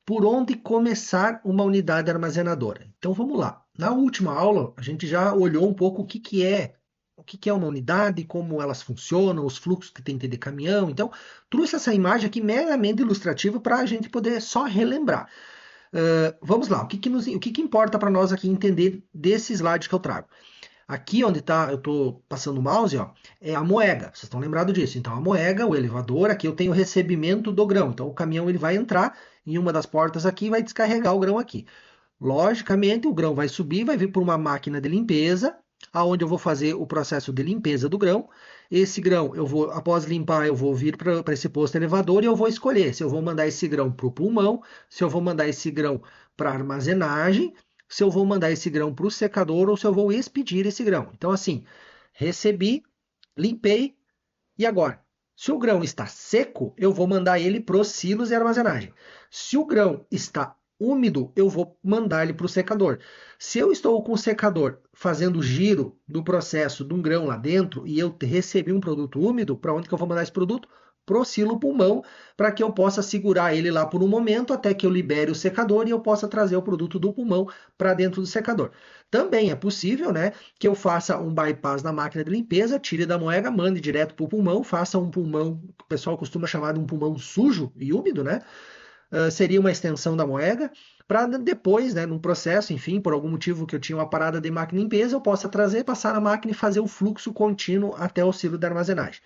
por onde começar uma unidade armazenadora. Então vamos lá. Na última aula, a gente já olhou um pouco o que é uma unidade, como elas funcionam, os fluxos que tem de caminhão. Então, trouxe essa imagem aqui meramente ilustrativa para a gente poder só relembrar. Vamos lá, o que importa para nós aqui entender desse slide que eu trago? Aqui onde tá, eu estou passando o mouse, ó, é a moega. Vocês estão lembrados disso? Então a moega, o elevador, aqui eu tenho o recebimento do grão. Então o caminhão ele vai entrar em uma das portas aqui e vai descarregar o grão aqui. Logicamente, o grão vai subir, vai vir por uma máquina de limpeza, aonde eu vou fazer o processo de limpeza do grão. Esse grão, após limpar, eu vou vir para esse posto elevador e eu vou escolher se eu vou mandar esse grão para o pulmão, se eu vou mandar esse grão para armazenagem, se eu vou mandar esse grão para o secador ou se eu vou expedir esse grão. Então, assim, recebi, limpei e agora? Se o grão está seco, eu vou mandar ele para os silos e armazenagem. Se o grão está úmido, eu vou mandar ele para o secador. Se eu estou com o secador fazendo giro do processo de um grão lá dentro e eu recebi um produto úmido, para onde que eu vou mandar esse produto? Pro silo pulmão, para que eu possa segurar ele lá por um momento até que eu libere o secador e eu possa trazer o produto do pulmão para dentro do secador. Também é possível, né, que eu faça um bypass na máquina de limpeza, tire da moega, mande direto para o pulmão, faça um pulmão, que o pessoal costuma chamar de um pulmão sujo e úmido, né? Seria uma extensão da moega, para depois, né, num processo, enfim, por algum motivo que eu tinha uma parada de máquina de limpeza, eu possa trazer, passar na máquina e fazer o fluxo contínuo até o silo de armazenagem.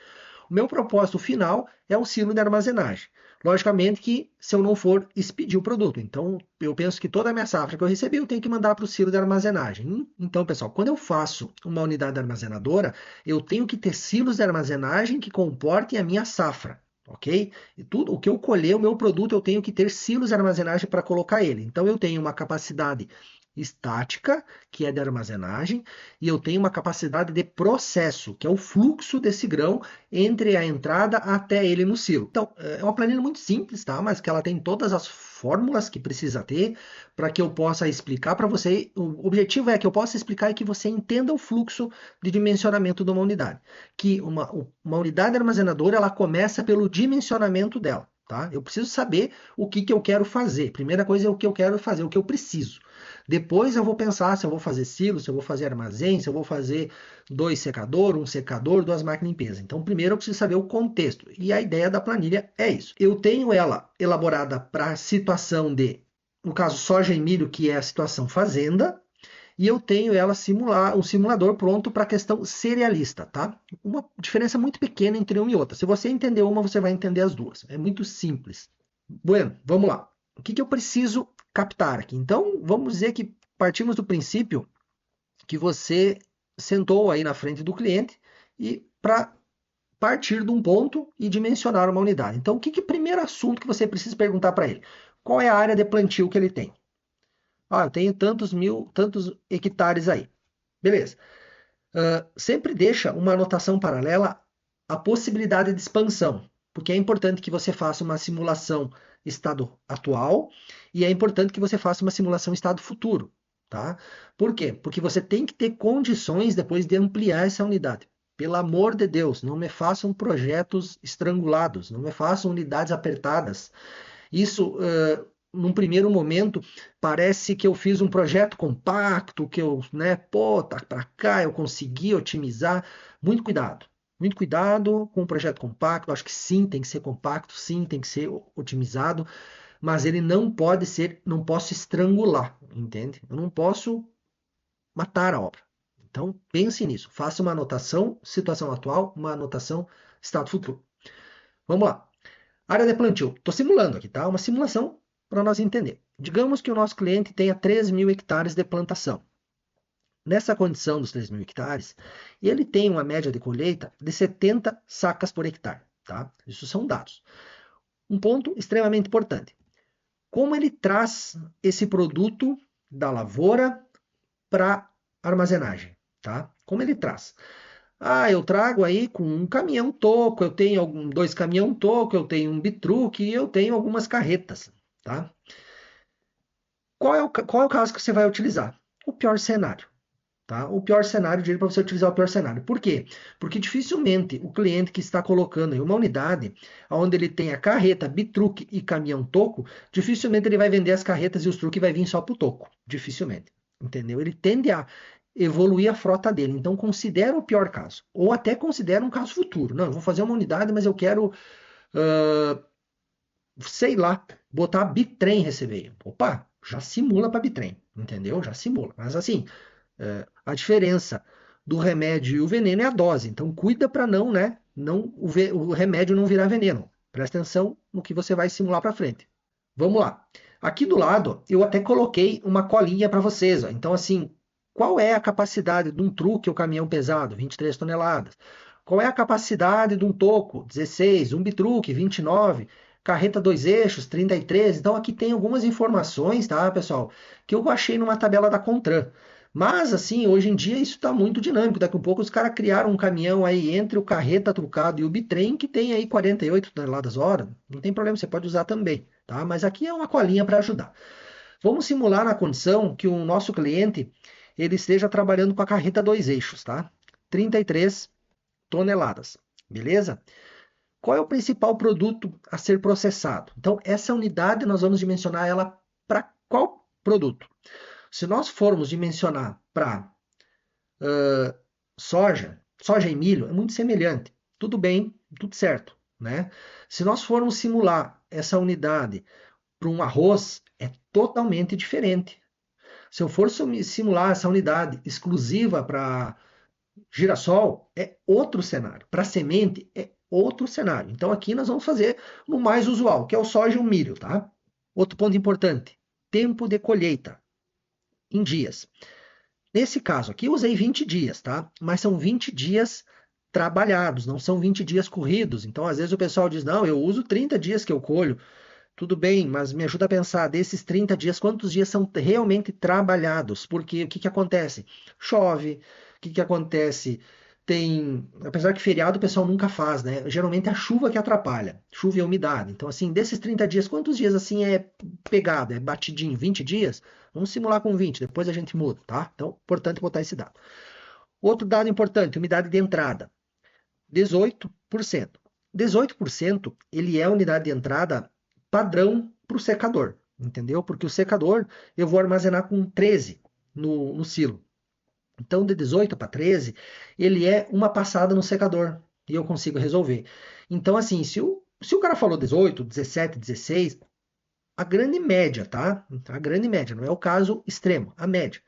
O meu propósito final é o silo de armazenagem. Logicamente que se eu não for expedir o produto. Então, eu penso que toda a minha safra que eu recebi, eu tenho que mandar para o silo de armazenagem. Então, pessoal, quando eu faço uma unidade armazenadora, eu tenho que ter silos de armazenagem que comportem a minha safra. Ok? E tudo o que eu colher, o meu produto, eu tenho que ter silos de armazenagem para colocar ele. Então, eu tenho uma capacidade estática, que é de armazenagem, e eu tenho uma capacidade de processo, que é o fluxo desse grão entre a entrada até ele no silo. Então, é uma planilha muito simples, tá? Mas que ela tem todas as fórmulas que precisa ter para que eu possa explicar para você. O objetivo é que eu possa explicar e que você entenda o fluxo de dimensionamento de uma unidade. Que uma unidade armazenadora, ela começa pelo dimensionamento dela. Tá? Eu preciso saber o que eu quero fazer. Primeira coisa é o que eu quero fazer, o que eu preciso. Depois eu vou pensar se eu vou fazer silo, se eu vou fazer armazém, se eu vou fazer dois secadores, um secador, duas máquinas de limpeza. Então, primeiro eu preciso saber o contexto. E a ideia da planilha é isso. Eu tenho ela elaborada para a situação de, no caso, soja e milho, que é a situação fazenda, e eu tenho ela um simulador pronto para a questão cerealista, tá? Uma diferença muito pequena entre uma e outra. Se você entender uma, você vai entender as duas. É muito simples. Bueno, vamos lá. O que eu preciso captar aqui? Então, vamos dizer que partimos do princípio que você sentou aí na frente do cliente e para partir de um ponto e dimensionar uma unidade. Então, o primeiro assunto que você precisa perguntar para ele? Qual é a área de plantio que ele tem? Ah, eu tenho tantos hectares aí. Beleza. Sempre deixa uma anotação paralela à possibilidade de expansão, porque é importante que você faça uma simulação estado atual e é importante que você faça uma simulação estado futuro, tá? Por quê? Porque você tem que ter condições depois de ampliar essa unidade. Pelo amor de Deus, não me façam projetos estrangulados, não me façam unidades apertadas. Isso, num primeiro momento, parece que eu fiz um projeto compacto, que eu, né, pô, tá para cá, eu consegui otimizar. Muito cuidado com o projeto compacto. Acho que sim, tem que ser compacto, sim, tem que ser otimizado, mas ele não pode ser, não posso estrangular, entende? Eu não posso matar a obra. Então, pense nisso. Faça uma anotação, situação atual, uma anotação, estado futuro. Vamos lá. Área de plantio. Estou simulando aqui, tá? Uma simulação para nós entender. Digamos que o nosso cliente tenha 3.000 hectares de plantação. Nessa condição dos 3.000 hectares, ele tem uma média de colheita de 70 sacas por hectare, tá? Isso são dados. Um ponto extremamente importante. Como ele traz esse produto da lavoura para armazenagem, tá? Como ele traz? Ah, eu trago aí com um caminhão toco, eu tenho dois caminhão toco, eu tenho um bitruque e eu tenho algumas carretas, tá? Qual é o caso que você vai utilizar? O pior cenário. Tá? O pior cenário, eu diria para você utilizar o pior cenário. Por quê? Porque dificilmente o cliente que está colocando em uma unidade onde ele tem a carreta, bitruque e caminhão toco, dificilmente ele vai vender as carretas e os truques e vai vir só para o toco. Dificilmente. Entendeu? Ele tende a evoluir a frota dele. Então considera o pior caso. Ou até considera um caso futuro. Não, eu vou fazer uma unidade, mas eu quero, uh, sei lá, botar a bitrem receber. Opa, já simula para bitrem. Entendeu? Já simula. Mas assim, a diferença do remédio e o veneno é a dose. Então cuida para não, né, não o remédio não virar veneno. Presta atenção no que você vai simular para frente. Vamos lá. Aqui do lado eu até coloquei uma colinha para vocês. Ó. Então assim, qual é a capacidade de um truque ou caminhão pesado? 23 toneladas. Qual é a capacidade de um toco? 16. Um bitruque? 29. Carreta dois eixos? 33. Então aqui tem algumas informações, tá, pessoal? Que eu achei numa tabela da Contran. Mas, assim, hoje em dia isso está muito dinâmico. Daqui a pouco os caras criaram um caminhão aí entre o carreta trucado e o bitrem que tem aí 48 toneladas hora. Não tem problema, você pode usar também, tá? Mas aqui é uma colinha para ajudar. Vamos simular na condição que o nosso cliente ele esteja trabalhando com a carreta dois eixos, tá? 33 toneladas, beleza? Qual é o principal produto a ser processado? Então, essa unidade nós vamos dimensionar ela para qual produto? Se nós formos dimensionar para soja e milho, é muito semelhante. Tudo bem, tudo certo, né? Se nós formos simular essa unidade para um arroz, é totalmente diferente. Se eu for simular essa unidade exclusiva para girassol, é outro cenário. Para semente, é outro cenário. Então aqui nós vamos fazer no mais usual, que é o soja e o milho, tá? Outro ponto importante, tempo de colheita em dias. Nesse caso aqui, eu usei 20 dias, tá? Mas são 20 dias trabalhados, não são 20 dias corridos. Então, às vezes o pessoal diz, não, eu uso 30 dias que eu colho. Tudo bem, mas me ajuda a pensar, desses 30 dias, quantos dias são realmente trabalhados? Porque o que que acontece? Chove, o que que acontece? Apesar que feriado o pessoal nunca faz, né? Geralmente é a chuva que atrapalha, chuva e a umidade. Então, assim, desses 30 dias, quantos dias assim é pegado, é batidinho? 20 dias? Vamos simular com 20, depois a gente muda, tá? Então, importante botar esse dado. Outro dado importante, umidade de entrada, 18%. 18% ele é a unidade de entrada padrão para o secador, entendeu? Porque o secador eu vou armazenar com 13 no silo. Então, de 18 para 13, ele é uma passada no secador e eu consigo resolver. Então, assim, se o cara falou 18, 17, 16, a grande média, tá? A grande média, não é o caso extremo, a média.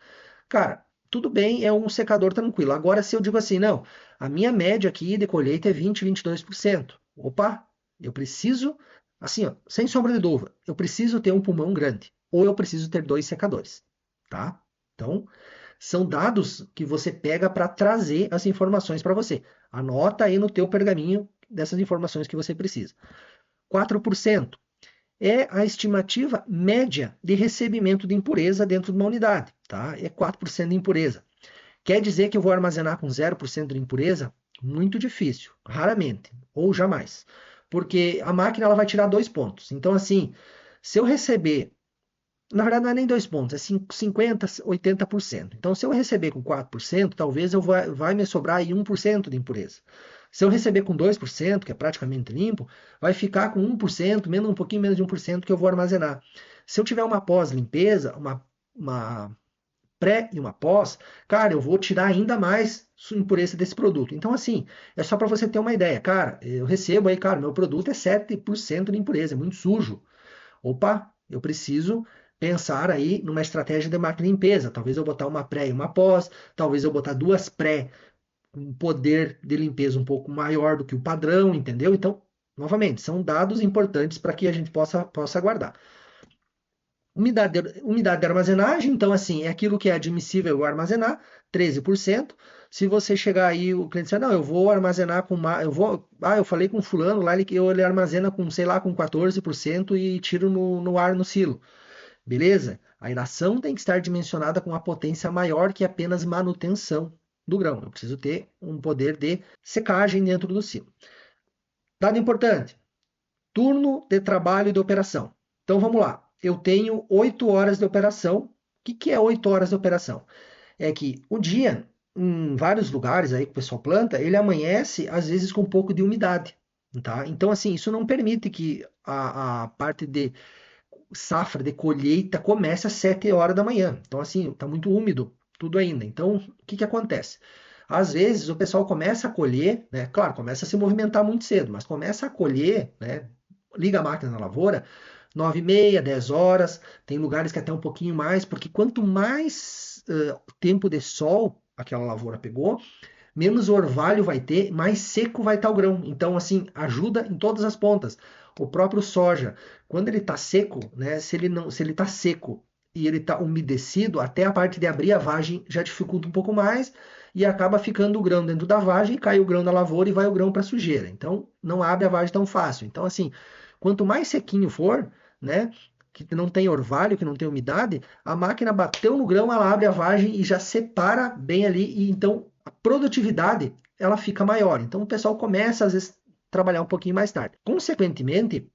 Cara, tudo bem, é um secador tranquilo. Agora, se eu digo assim, não, a minha média aqui de colheita é 20, 22%. Opa, eu preciso, assim, ó, sem sombra de dúvida, eu preciso ter um pulmão grande. Ou eu preciso ter dois secadores, tá? Então, são dados que você pega para trazer as informações para você. Anota aí no teu pergaminho dessas informações que você precisa. 4% é a estimativa média de recebimento de impureza dentro de uma unidade, tá? É 4% de impureza. Quer dizer que eu vou armazenar com 0% de impureza? Muito difícil, raramente, ou jamais. Porque a máquina ela vai tirar 2 pontos. Então, assim, se eu receber, na verdade não é nem 2 pontos, é 50%, 80%. Então, se eu receber com 4%, talvez vai me sobrar aí 1% de impureza. Se eu receber com 2%, que é praticamente limpo, vai ficar com 1%, um pouquinho menos de 1% que eu vou armazenar. Se eu tiver uma pós-limpeza, uma pré e uma pós, cara, eu vou tirar ainda mais impureza desse produto. Então, assim, é só para você ter uma ideia. Cara, eu recebo aí, cara, meu produto é 7% de impureza, é muito sujo. Opa, eu preciso pensar aí numa estratégia de máquina de limpeza. Talvez eu botar uma pré e uma pós, talvez eu botar duas pré um poder de limpeza um pouco maior do que o padrão, entendeu? Então, novamente, são dados importantes para que a gente possa guardar. Umidade de armazenagem, então, assim, é aquilo que é admissível eu armazenar, 13%. Se você chegar aí, o cliente dizer, não, eu vou armazenar com eu falei com fulano lá, ele armazena com, sei lá, com 14% e tiro no ar no silo. Beleza? A iração tem que estar dimensionada com a potência maior que apenas manutenção do grão. Eu preciso ter um poder de secagem dentro do silo. Dado importante: turno de trabalho e de operação. Então vamos lá. Eu tenho 8 horas de operação. O que é 8 horas de operação? é que o dia, em vários lugares aí que o pessoal planta, ele amanhece às vezes com um pouco de umidade, tá? Então, assim, isso não permite que a parte de safra de colheita começa às 7 horas da manhã. Então, assim, está muito úmido tudo ainda. Então, o que que acontece? Às vezes o pessoal começa a colher, né? Claro, começa a se movimentar muito cedo, mas começa a colher, né? Liga a máquina na lavoura, 9h30, 10 horas, tem lugares que até um pouquinho mais, porque quanto mais tempo de sol aquela lavoura pegou, menos orvalho vai ter, mais seco vai estar o grão. Então, assim, ajuda em todas as pontas. O próprio soja, quando ele está seco, né? Se ele está seco e ele está umedecido, até a parte de abrir a vagem já dificulta um pouco mais e acaba ficando o grão dentro da vagem, cai o grão na lavoura e vai o grão para a sujeira. Então, não abre a vagem tão fácil. Então, assim, quanto mais sequinho for, né? Que não tem orvalho, que não tem umidade, a máquina bateu no grão, ela abre a vagem e já separa bem ali, e então a produtividade ela fica maior. Então o pessoal começa às vezes a trabalhar um pouquinho mais tarde. Consequentemente,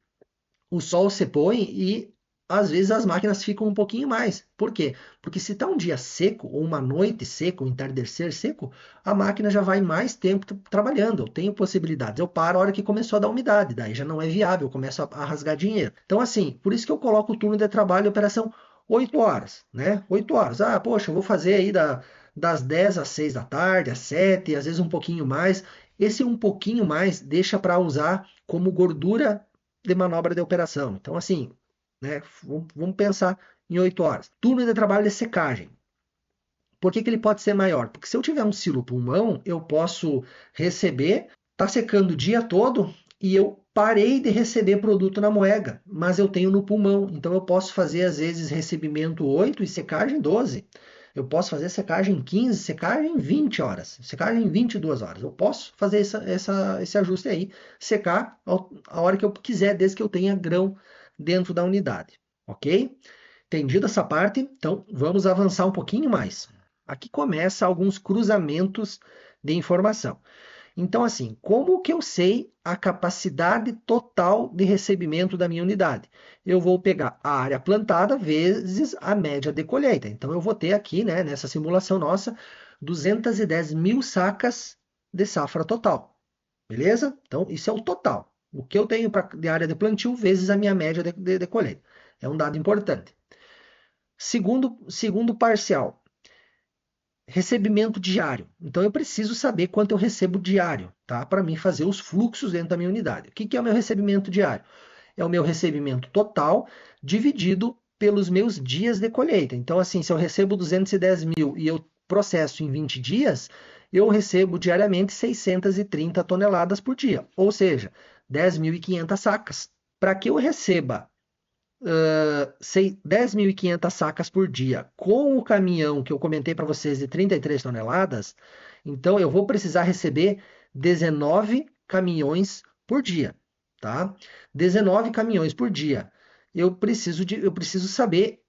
o sol se põe e às vezes as máquinas ficam um pouquinho mais. Por quê? Porque se está um dia seco, ou uma noite seca, um entardecer seco, a máquina já vai mais tempo trabalhando. Eu tenho possibilidades. Eu paro a hora que começou a dar umidade, daí já não é viável, eu começo a rasgar dinheiro. Então, assim, por isso que eu coloco o turno de trabalho e operação 8 horas, né? 8 horas. Ah, poxa, eu vou fazer aí das 10 às 6 da tarde, às 7, às vezes um pouquinho mais. Esse um pouquinho mais deixa para usar como gordura de manobra de operação. Então, assim, né, vamos pensar em 8 horas. Turno de trabalho de secagem. Por que que ele pode ser maior? Porque se eu tiver um silo pulmão, eu posso receber, tá secando o dia todo e eu parei de receber produto na moega, mas eu tenho no pulmão. Então eu posso fazer às vezes recebimento 8 e secagem 12. Eu posso fazer secagem 15, secagem 20 horas, secagem 22 horas. Eu posso fazer esse ajuste aí, secar a hora que eu quiser, desde que eu tenha grão dentro da unidade. Ok? Entendido essa parte? Então vamos avançar um pouquinho mais. Aqui começa alguns cruzamentos de informação. Então, assim, como que eu sei a capacidade total de recebimento da minha unidade? Eu vou pegar a área plantada vezes a média de colheita. Então, eu vou ter aqui, né, nessa simulação nossa, 210 mil sacas de safra total. Beleza? Então, isso é o total. O que eu tenho de área de plantio vezes a minha média de colheita. É um dado importante. Segundo parcial, recebimento diário. Então eu preciso saber quanto eu recebo diário, tá? Para mim fazer os fluxos dentro da minha unidade. O que que é o meu recebimento diário? É o meu recebimento total dividido pelos meus dias de colheita. Então, assim, se eu recebo 210 mil e eu processo em 20 dias, eu recebo diariamente 630 toneladas por dia, ou seja, 10.500 sacas. Para que eu receba 10.500 sacas por dia com o caminhão que eu comentei para vocês de 33 toneladas, então eu vou precisar receber 19 caminhões por dia, tá? 19 caminhões por dia. Eu preciso saber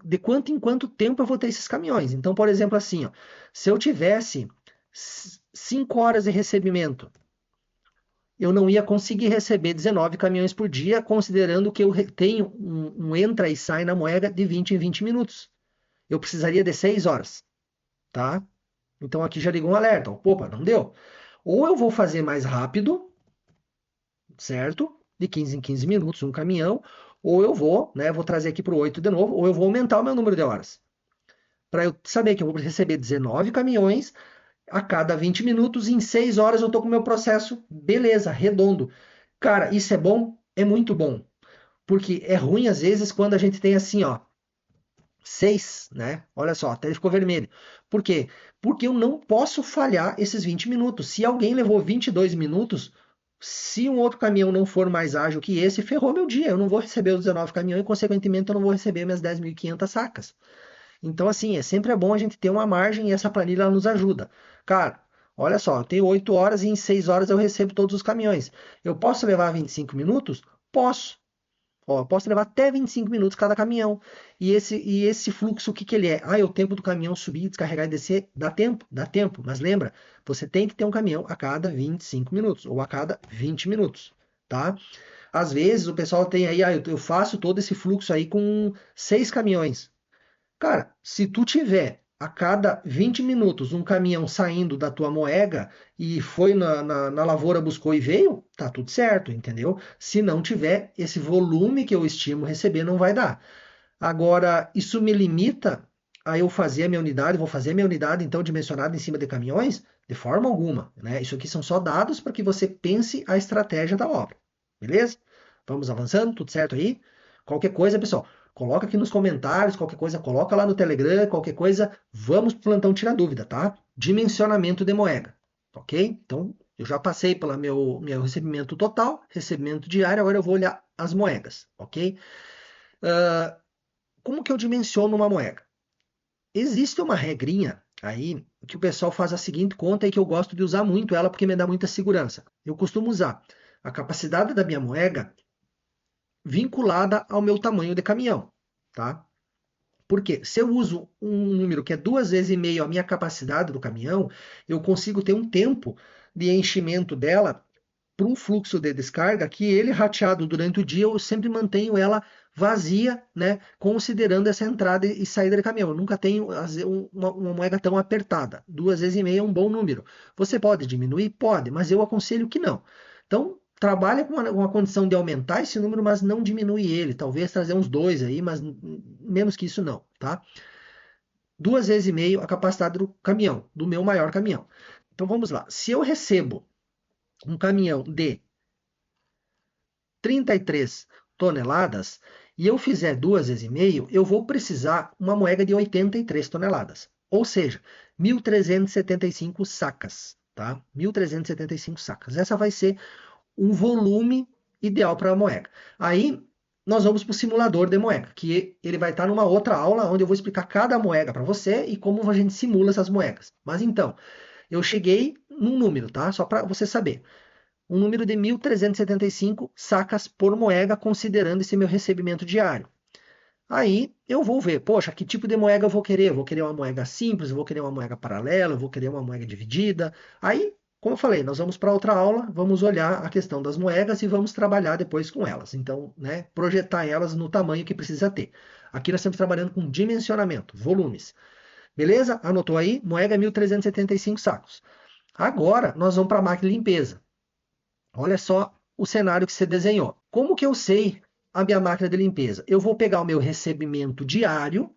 de quanto em quanto tempo eu vou ter esses caminhões. Então, por exemplo, assim, ó, se eu tivesse 5 horas de recebimento, eu não ia conseguir receber 19 caminhões por dia, considerando que eu tenho um entra e sai na moeda de 20 em 20 minutos. Eu precisaria de 6 horas, tá? Então aqui já ligou um alerta. Opa, não deu. Ou eu vou fazer mais rápido, certo? De 15 em 15 minutos um caminhão, ou eu vou, né, vou trazer aqui para o 8 de novo, ou eu vou aumentar o meu número de horas. Para eu saber que eu vou receber 19 caminhões a cada 20 minutos, em 6 horas eu estou com o meu processo, beleza, redondo. Cara, isso é bom? É muito bom. Porque é ruim às vezes quando a gente tem assim, ó, 6, né? Olha só, até ele ficou vermelho. Por quê? Porque eu não posso falhar esses 20 minutos. Se alguém levou 22 minutos, se um outro caminhão não for mais ágil que esse, ferrou meu dia. Eu não vou receber os 19 caminhões e, consequentemente, eu não vou receber minhas 10.500 sacas. Então, assim, sempre é bom a gente ter uma margem e essa planilha ela nos ajuda. Cara, olha só, eu tenho 8 horas e em 6 horas eu recebo todos os caminhões. Eu posso levar 25 minutos? Posso. Ó, eu posso levar até 25 minutos cada caminhão. E esse fluxo, o que que ele é? Ah, é o tempo do caminhão subir, descarregar e descer? Dá tempo, dá tempo. Mas lembra, você tem que ter um caminhão a cada 25 minutos ou a cada 20 minutos, tá? Às vezes o pessoal tem aí, eu faço todo esse fluxo aí com 6 caminhões. Cara, se tu tiver a cada 20 minutos um caminhão saindo da tua moega e foi na lavoura, buscou e veio, tá tudo certo, entendeu? Se não tiver esse volume que eu estimo receber, não vai dar. Agora, isso me limita a eu fazer a minha unidade, vou fazer a minha unidade então dimensionada em cima de caminhões? De forma alguma, né? Isso aqui são só dados para que você pense a estratégia da obra, beleza? Vamos avançando, tudo certo aí? Qualquer coisa, pessoal, coloca aqui nos comentários, qualquer coisa, coloca lá no Telegram, qualquer coisa, vamos pro plantão tirar dúvida, tá? Dimensionamento de moeda, ok? Então, eu já passei pelo meu recebimento total, recebimento diário, agora eu vou olhar as moedas, ok? Como que eu dimensiono uma moeda? Existe uma regrinha aí que o pessoal faz a seguinte conta e que eu gosto de usar muito ela porque me dá muita segurança. Eu costumo usar a capacidade da minha moeda vinculada ao meu tamanho de caminhão, tá? Porque se eu uso um número que é 2 vezes e meio a minha capacidade do caminhão, eu consigo ter um tempo de enchimento dela para um fluxo de descarga que ele rateado durante o dia, eu sempre mantenho ela vazia, né, considerando essa entrada e saída de caminhão. Eu nunca tenho uma moeda tão apertada. 2 vezes e meio é um bom número. Você pode diminuir? Pode, mas eu aconselho que não. Então, trabalha com uma condição de aumentar esse número, mas não diminuir ele. Talvez trazer uns dois aí, mas menos que isso não, tá? 2 vezes e meio a capacidade do caminhão, do meu maior caminhão. Então vamos lá. Se eu recebo um caminhão de 33 toneladas e eu fizer 2 vezes e meio, eu vou precisar uma moeda de 83 toneladas. Ou seja, 1.375 sacas, tá? 1.375 sacas. Essa vai ser um volume ideal para a moeda. Aí nós vamos para o simulador de moeda, que ele vai estar numa outra aula onde eu vou explicar cada moeda para você e como a gente simula essas moedas. Mas então, eu cheguei num número, tá? Só para você saber um número de 1.375 sacas por moeda, considerando esse meu recebimento diário. Aí eu vou ver, poxa, que tipo de moeda eu vou querer? Eu vou querer uma moeda simples, eu vou querer uma moeda paralela, eu vou querer uma moeda dividida. Aí, como eu falei, nós vamos para outra aula, vamos olhar a questão das moedas e vamos trabalhar depois com elas. Então, né, projetar elas no tamanho que precisa ter. Aqui nós estamos trabalhando com dimensionamento, volumes. Beleza? Anotou aí? Moeda 1.375 sacos. Agora nós vamos para a máquina de limpeza. Olha só o cenário que você desenhou. Como que eu sei a minha máquina de limpeza? Eu vou pegar o meu recebimento diário,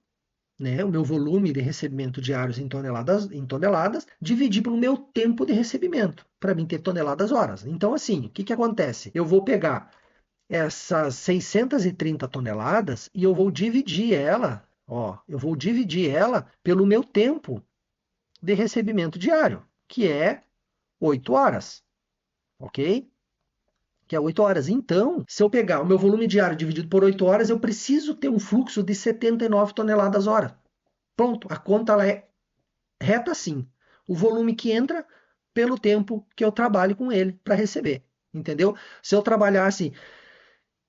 né, o meu volume de recebimento diários em toneladas, dividir pelo meu tempo de recebimento, para mim ter toneladas horas. Então, assim, o que, que acontece? Eu vou pegar essas 630 toneladas e eu vou dividir ela, ó, eu vou dividir ela pelo meu tempo de recebimento diário, que é 8 horas, ok? Que é 8 horas. Então, se eu pegar o meu volume diário dividido por 8 horas, eu preciso ter um fluxo de 79 toneladas hora. Pronto, a conta ela é reta assim. O volume que entra pelo tempo que eu trabalho com ele para receber. Entendeu? Se eu trabalhasse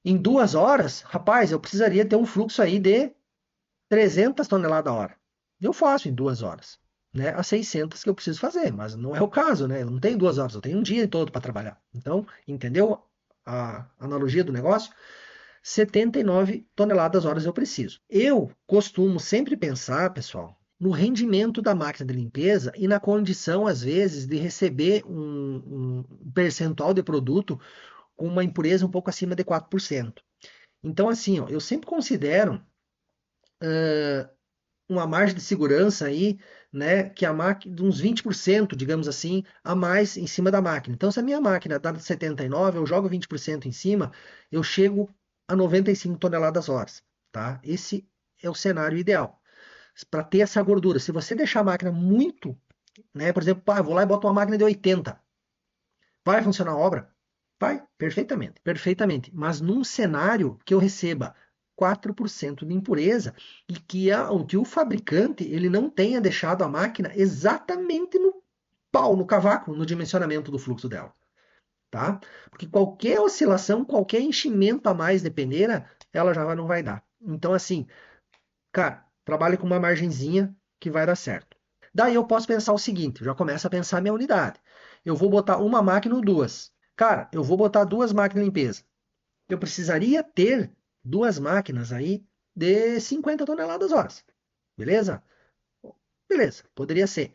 em 2 horas, rapaz, eu precisaria ter um fluxo aí de 300 toneladas hora. Eu faço em 2 horas. Né, as 600 que eu preciso fazer, mas não é o caso, né? Eu não tenho 2 horas, eu tenho um dia todo para trabalhar. Então, entendeu a analogia do negócio? 79 toneladas horas eu preciso. Eu costumo sempre pensar, pessoal, no rendimento da máquina de limpeza e na condição, às vezes, de receber um percentual de produto com uma impureza um pouco acima de 4%. Então, assim, ó, eu sempre considero uma margem de segurança aí, né, que a máquina, de uns 20%, digamos assim, a mais em cima da máquina. Então, se a minha máquina dá 79, eu jogo 20% em cima, eu chego a 95 toneladas horas, tá? Esse é o cenário ideal para ter essa gordura. Se você deixar a máquina muito, né, por exemplo, eu vou lá e boto uma máquina de 80, vai funcionar a obra? Vai, perfeitamente, perfeitamente. Mas num cenário que eu receba 4% de impureza e que o fabricante ele não tenha deixado a máquina exatamente no pau, no cavaco, no dimensionamento do fluxo dela. Tá? Porque qualquer oscilação, qualquer enchimento a mais de peneira, ela já não vai dar. Então, assim, cara, trabalhe com uma margenzinha que vai dar certo. Daí eu posso pensar o seguinte, eu já começo a pensar a minha unidade. Eu vou botar uma máquina ou duas. Cara, eu vou botar duas máquinas de limpeza. Eu precisaria ter duas máquinas aí de 50 toneladas horas. Beleza? Beleza, poderia ser.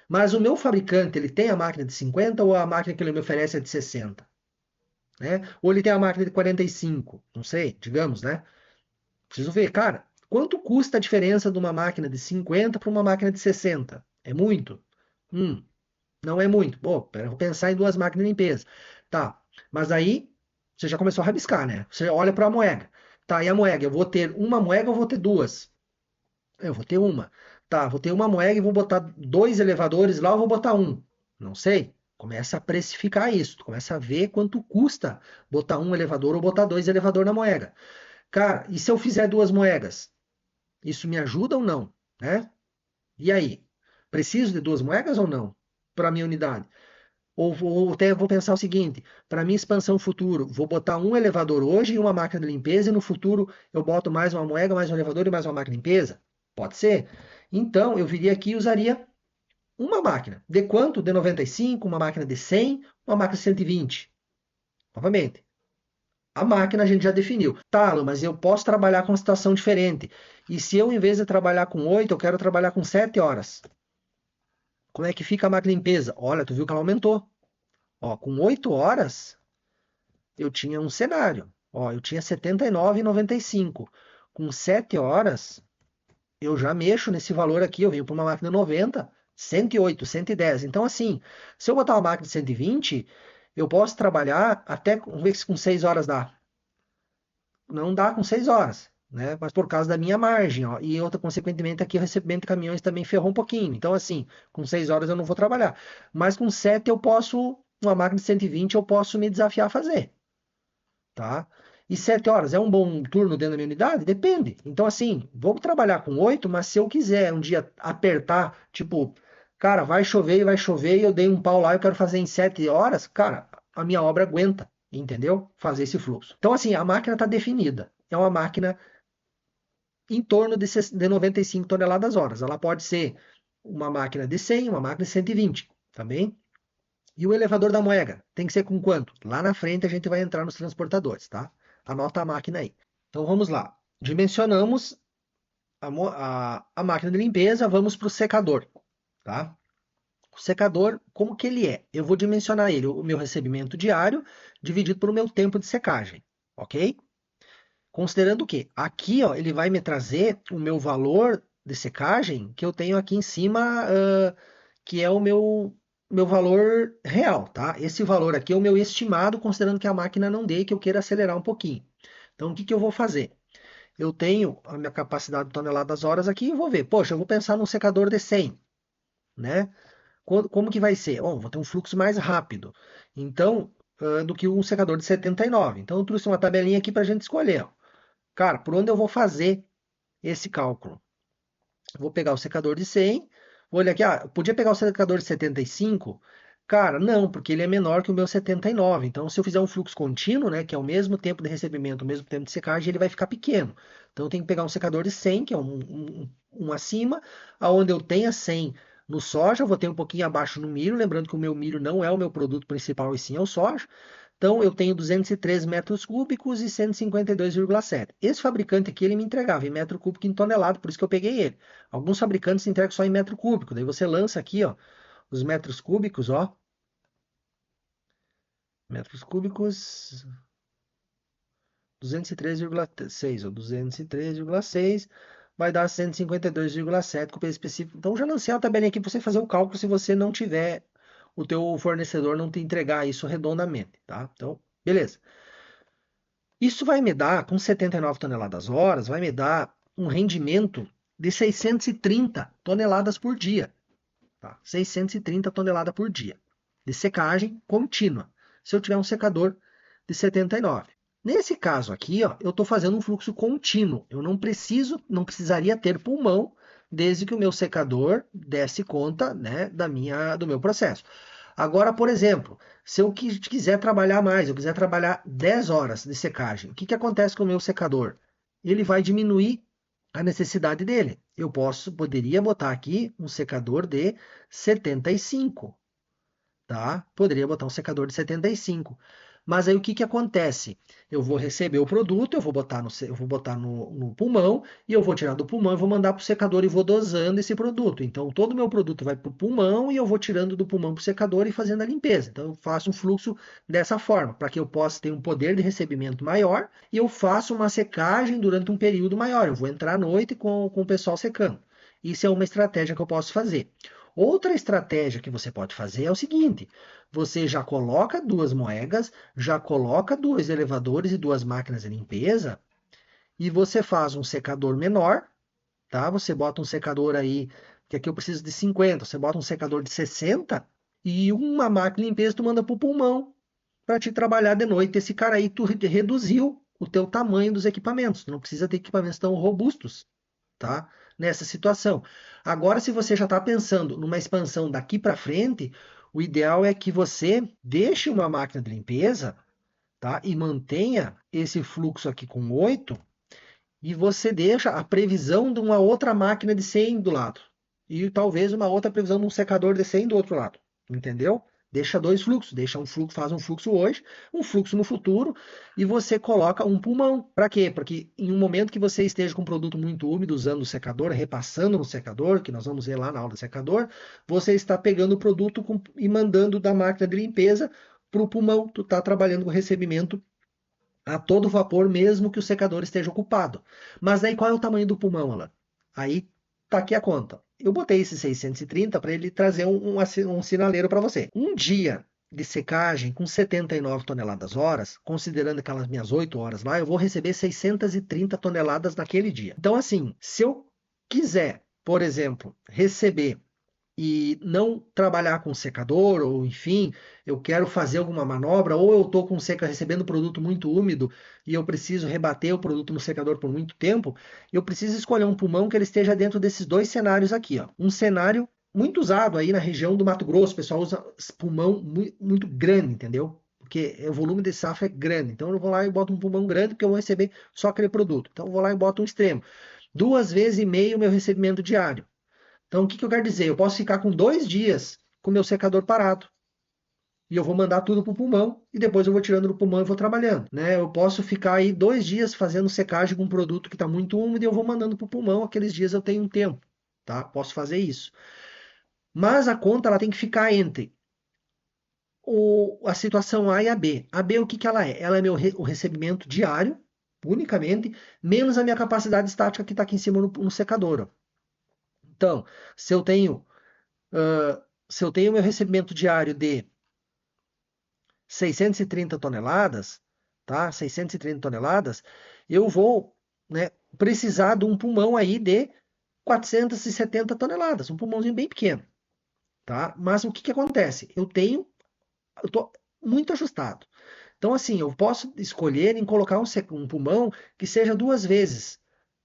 Mas o meu fabricante, ele tem a máquina de 50 ou a máquina que ele me oferece é de 60? Né? Ou ele tem a máquina de 45? Não sei, digamos, né? Preciso ver, cara, quanto custa a diferença de uma máquina de 50 para uma máquina de 60? É muito? Hum, não é muito. Pô, pera, vou pensar em duas máquinas de limpeza. Tá, mas aí você já começou a rabiscar, né? Você olha para a moega. Tá, e a moega? Eu vou ter uma moega ou vou ter duas? Eu vou ter uma. Tá, vou ter uma moeda e vou botar dois elevadores lá ou vou botar um? Não sei. Começa a precificar isso. Tu começa a ver quanto custa botar um elevador ou botar dois elevadores na moeda. Cara, e se eu fizer duas moedas? Isso me ajuda ou não? Né? E aí? Preciso de duas moedas ou não? Para a minha unidade? Ou até vou pensar o seguinte: para minha expansão futuro, vou botar um elevador hoje e uma máquina de limpeza, e no futuro eu boto mais uma moeda, mais um elevador e mais uma máquina de limpeza? Pode ser? Então eu viria aqui e usaria uma máquina. De quanto? De 95, uma máquina de 100, uma máquina de 120. Novamente, a máquina a gente já definiu. Tá, Lu, mas eu posso trabalhar com uma situação diferente. E se eu, em vez de trabalhar com 8, eu quero trabalhar com 7 horas? Como é que fica a máquina de limpeza? Olha, tu viu que ela aumentou. Ó, com 8 horas, eu tinha um cenário. Ó, eu tinha 79,95. Com 7 horas, eu já mexo nesse valor aqui. Eu venho para uma máquina 90, 108, 110. Então, assim, se eu botar uma máquina de 120, eu posso trabalhar até, vamos ver se com 6 horas dá. Não dá com 6 horas, né? Mas por causa da minha margem, ó. E outra, consequentemente, aqui o recebimento de caminhões também ferrou um pouquinho. Então, assim, com 6 horas eu não vou trabalhar. Mas com 7 eu posso, uma máquina de 120 eu posso me desafiar a fazer. Tá? E 7 horas é um bom turno dentro da minha unidade? Depende. Então, assim, vou trabalhar com 8, mas se eu quiser um dia apertar, tipo, cara, vai chover e eu dei um pau lá e eu quero fazer em 7 horas, cara, a minha obra aguenta, entendeu? Fazer esse fluxo. Então, assim, a máquina está definida. É uma máquina em torno de 95 toneladas horas. Ela pode ser uma máquina de 100, uma máquina de 120, tá bem? E o elevador da moeda tem que ser com quanto? Lá na frente a gente vai entrar nos transportadores, tá? Anota a máquina aí. Então vamos lá. Dimensionamos a máquina de limpeza, vamos para o secador, tá? O secador, como que ele é? Eu vou dimensionar ele, o meu recebimento diário, dividido pelo meu tempo de secagem, ok? Considerando o quê? Aqui, ó, ele vai me trazer o meu valor de secagem que eu tenho aqui em cima, que é o meu valor real, tá? Esse valor aqui é o meu estimado, considerando que a máquina não dê, que eu queira acelerar um pouquinho. Então, o que eu vou fazer? Eu tenho a minha capacidade de toneladas horas aqui e vou ver. Poxa, eu vou pensar num secador de 100, né? Como que vai ser? Bom, vou ter um fluxo mais rápido. Então, do que um secador de 79. Então, eu trouxe uma tabelinha aqui para a gente escolher. Ó. Cara, por onde eu vou fazer esse cálculo? Vou pegar o secador de 100, vou olhar aqui, podia pegar o secador de 75? Cara, não, porque ele é menor que o meu 79. Então, se eu fizer um fluxo contínuo, né, que é o mesmo tempo de recebimento, o mesmo tempo de secagem, ele vai ficar pequeno. Então, eu tenho que pegar um secador de 100, que é um acima, aonde eu tenha 100 no soja, eu vou ter um pouquinho abaixo no milho, lembrando que o meu milho não é o meu produto principal, e sim é o soja. Então, eu tenho 203 metros cúbicos e 152,7. Esse fabricante aqui, ele me entregava em metro cúbico em tonelada, por isso que eu peguei ele. Alguns fabricantes entregam só em metro cúbico. Daí você lança aqui, ó, os metros cúbicos, ó. Metros cúbicos, 203,6, ou 203,6 vai dar 152,7 com o peso específico. Então, já lancei a tabelinha aqui para você fazer o cálculo se você não tiver, o teu fornecedor não te entregar isso redondamente, tá? Então, beleza. Isso vai me dar, com 79 toneladas horas, vai me dar um rendimento de 630 toneladas por dia. Tá? 630 toneladas por dia. De secagem contínua. Se eu tiver um secador de 79. Nesse caso aqui, ó, eu estou fazendo um fluxo contínuo. Eu não precisaria ter pulmão, desde que o meu secador desse conta, né, do meu processo. Agora, por exemplo, se eu quiser trabalhar mais, eu quiser trabalhar 10 horas de secagem, o que acontece com o meu secador? Ele vai diminuir a necessidade dele. Poderia botar aqui um secador de 75, tá? Poderia botar um secador de 75. Mas aí o que que acontece? Eu vou receber o produto, eu vou botar no pulmão e eu vou tirar do pulmão e vou mandar para o secador e vou dosando esse produto. Então todo o meu produto vai para o pulmão e eu vou tirando do pulmão para o secador e fazendo a limpeza. Então eu faço um fluxo dessa forma, para que eu possa ter um poder de recebimento maior e eu faço uma secagem durante um período maior. Eu vou entrar à noite com o pessoal secando. Isso é uma estratégia que eu posso fazer. Outra estratégia que você pode fazer é o seguinte: você já coloca duas moedas, já coloca dois elevadores e duas máquinas de limpeza e você faz um secador menor, tá? Você bota um secador aí, que aqui eu preciso de 50, você bota um secador de 60 e uma máquina de limpeza tu manda para o pulmão para te trabalhar de noite. Esse cara aí tu reduziu o teu tamanho dos equipamentos, tu não precisa ter equipamentos tão robustos, tá? Nessa situação. Agora, se você já está pensando numa expansão daqui para frente, o ideal é que você deixe uma máquina de limpeza, tá? E mantenha esse fluxo aqui com 8 e você deixa a previsão de uma outra máquina de 100 do lado. E talvez uma outra previsão de um secador de 100 do outro lado. Entendeu? Deixa dois fluxos, deixa um fluxo, faz um fluxo hoje, um fluxo no futuro, e você coloca um pulmão. Para quê? Porque em um momento que você esteja com um produto muito úmido, usando o secador, repassando no secador, que nós vamos ver lá na aula do secador, você está pegando o produto e mandando da máquina de limpeza para o pulmão. Tu está trabalhando com recebimento a todo vapor, mesmo que o secador esteja ocupado. Mas aí qual é o tamanho do pulmão, Alan? Aí tá aqui a conta. Eu botei esse 630 para ele trazer um sinaleiro para você. Um dia de secagem com 79 toneladas horas, considerando aquelas minhas 8 horas lá, eu vou receber 630 toneladas naquele dia. Então, assim, se eu quiser, por exemplo, receber e não trabalhar com secador, ou enfim, eu quero fazer alguma manobra, ou eu estou com seca recebendo produto muito úmido e eu preciso rebater o produto no secador por muito tempo, eu preciso escolher um pulmão que ele esteja dentro desses dois cenários aqui. Ó. Um cenário muito usado aí na região do Mato Grosso, o pessoal usa pulmão muito grande, entendeu? Porque o volume de safra é grande. Então eu vou lá e boto um pulmão grande porque eu vou receber só aquele produto. Então eu vou lá e boto um extremo. 2 vezes e meio o meu recebimento diário. Então, o que eu quero dizer? Eu posso ficar com 2 dias com o meu secador parado. E eu vou mandar tudo para o pulmão e depois eu vou tirando do pulmão e vou trabalhando. Né? Eu posso ficar aí 2 dias fazendo secagem com um produto que está muito úmido e eu vou mandando para o pulmão. Aqueles dias eu tenho um tempo. Tá? Posso fazer isso. Mas a conta ela tem que ficar entre a situação A e a B. A B, o que ela é? Ela é o recebimento diário, unicamente, menos a minha capacidade estática que está aqui em cima no secador. Ó. Então, se eu tenho se eu tenho meu recebimento diário de 630 toneladas, tá? 630 toneladas, eu vou, né, precisar de um pulmão aí de 470 toneladas, um pulmãozinho bem pequeno, tá? Mas o que que acontece? Eu tô muito ajustado. Então, assim, eu posso escolher em colocar um pulmão que seja 2 vezes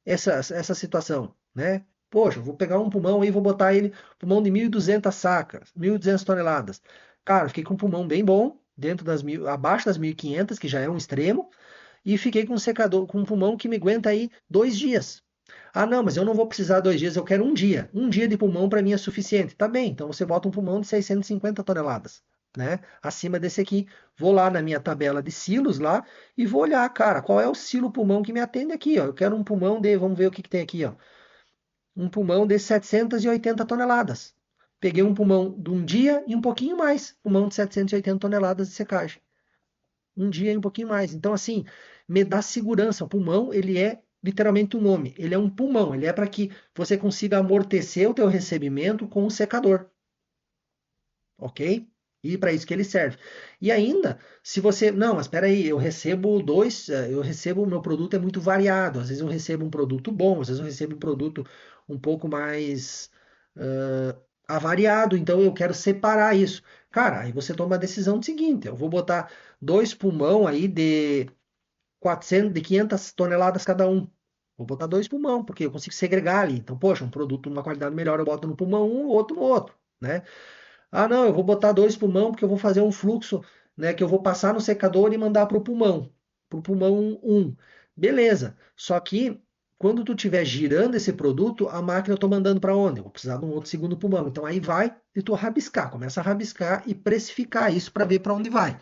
essa situação, né? Poxa, eu vou pegar um pulmão e vou botar ele, pulmão de 1.200 sacas, 1.200 toneladas. Cara, fiquei com um pulmão bem bom, dentro das abaixo das 1.500, que já é um extremo, e fiquei com um secador, com um pulmão que me aguenta aí 2 dias. Ah, não, mas eu não vou precisar 2 dias, eu quero um dia. Um dia de pulmão para mim é suficiente. Tá bem, então você bota um pulmão de 650 toneladas, né? Acima desse aqui. Vou lá na minha tabela de silos lá e vou olhar, cara, qual é o silo pulmão que me atende aqui, ó. Eu quero um pulmão de, vamos ver o que que tem aqui, ó. Um pulmão de 780 toneladas. Peguei um pulmão de um dia e um pouquinho mais, pulmão de 780 toneladas de secagem. Um dia e um pouquinho mais. Então, assim, me dá segurança. O pulmão, ele é literalmente o nome. Ele é um pulmão. Ele é para que você consiga amortecer o teu recebimento com o secador. Ok? E para isso que ele serve. E ainda, se você. Não, mas espera aí, eu recebo eu recebo, o meu produto é muito variado. Às vezes eu recebo um produto bom, às vezes eu recebo um produto um pouco mais avariado, então eu quero separar isso. Cara, aí você toma a decisão do seguinte: eu vou botar dois pulmão aí de 400, de 500 toneladas cada um. Vou botar dois pulmão, porque eu consigo segregar ali. Então, poxa, um produto de uma qualidade melhor eu boto no pulmão um, outro no outro, né? Ah, não, eu vou botar dois pulmão porque eu vou fazer um fluxo, né, que eu vou passar no secador e mandar para o pulmão um. Beleza. Só que quando tu estiver girando esse produto, a máquina eu estou mandando para onde? Eu vou precisar de um outro segundo pulmão. Então aí vai e tu rabiscar, começa a rabiscar e precificar isso para ver para onde vai.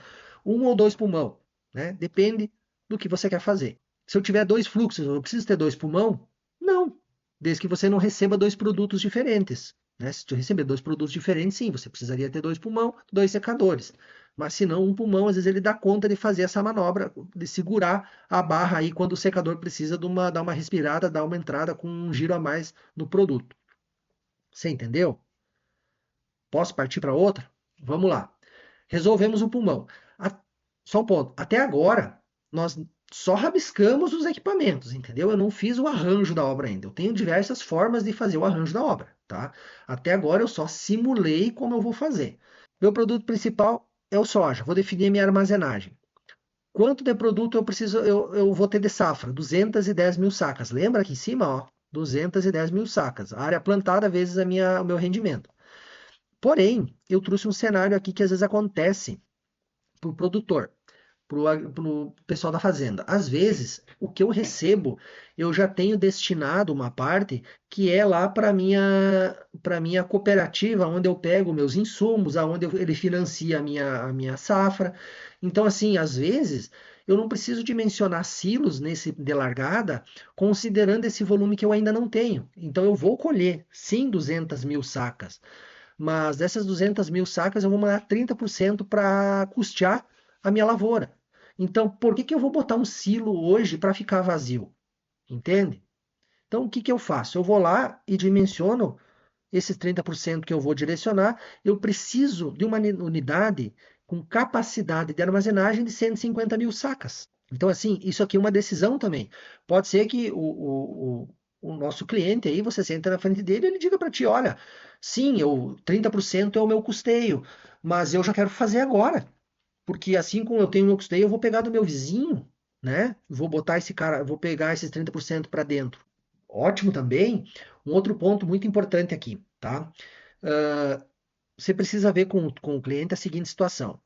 um ou dois pulmão, né? Depende do que você quer fazer. Se eu tiver dois fluxos, eu preciso ter dois pulmão? Não, desde que você não receba dois produtos diferentes. Né? Se tu receber dois produtos diferentes, sim, você precisaria ter dois pulmão, dois secadores. Mas se não, um pulmão, às vezes ele dá conta de fazer essa manobra, de segurar a barra aí quando o secador precisa dar uma respirada, dar uma entrada com um giro a mais no produto. Você entendeu? Posso partir para outra? Vamos lá. Resolvemos o pulmão. Só um ponto. Até agora, nós só rabiscamos os equipamentos, entendeu? Eu não fiz o arranjo da obra ainda. Eu tenho diversas formas de fazer o arranjo da obra, tá? Até agora eu só simulei como eu vou fazer. Meu produto principal é o soja. Vou definir minha armazenagem. Quanto de produto eu vou ter de safra? 210 mil sacas. Lembra aqui em cima, ó? 210 mil sacas. A área plantada vezes o meu rendimento. Porém, eu trouxe um cenário aqui que às vezes acontece para o produtor, para o pessoal da fazenda. Às vezes, o que eu recebo, eu já tenho destinado uma parte que é lá para minha cooperativa, onde eu pego meus insumos, aonde ele financia a minha safra. Então, assim, às vezes, eu não preciso dimensionar silos nesse de largada, considerando esse volume que eu ainda não tenho. Então, eu vou colher, sim, 200 mil sacas, mas dessas 200 mil sacas eu vou mandar 30% para custear a minha lavoura. Então, por que eu vou botar um silo hoje para ficar vazio? Entende? Então, o que eu faço? Eu vou lá e dimensiono esses 30% que eu vou direcionar. Eu preciso de uma unidade com capacidade de armazenagem de 150 mil sacas. Então, assim, isso aqui é uma decisão também. Pode ser que o nosso cliente aí, você senta na frente dele e ele diga para ti, olha, sim, 30% é o meu custeio, mas eu já quero fazer agora. Porque assim como eu tenho o meu custeio, eu vou pegar do meu vizinho, né? Vou botar esse cara, vou pegar esses 30% para dentro. Ótimo também. Um outro ponto muito importante aqui, tá? Uh, você precisa ver com o cliente a seguinte situação.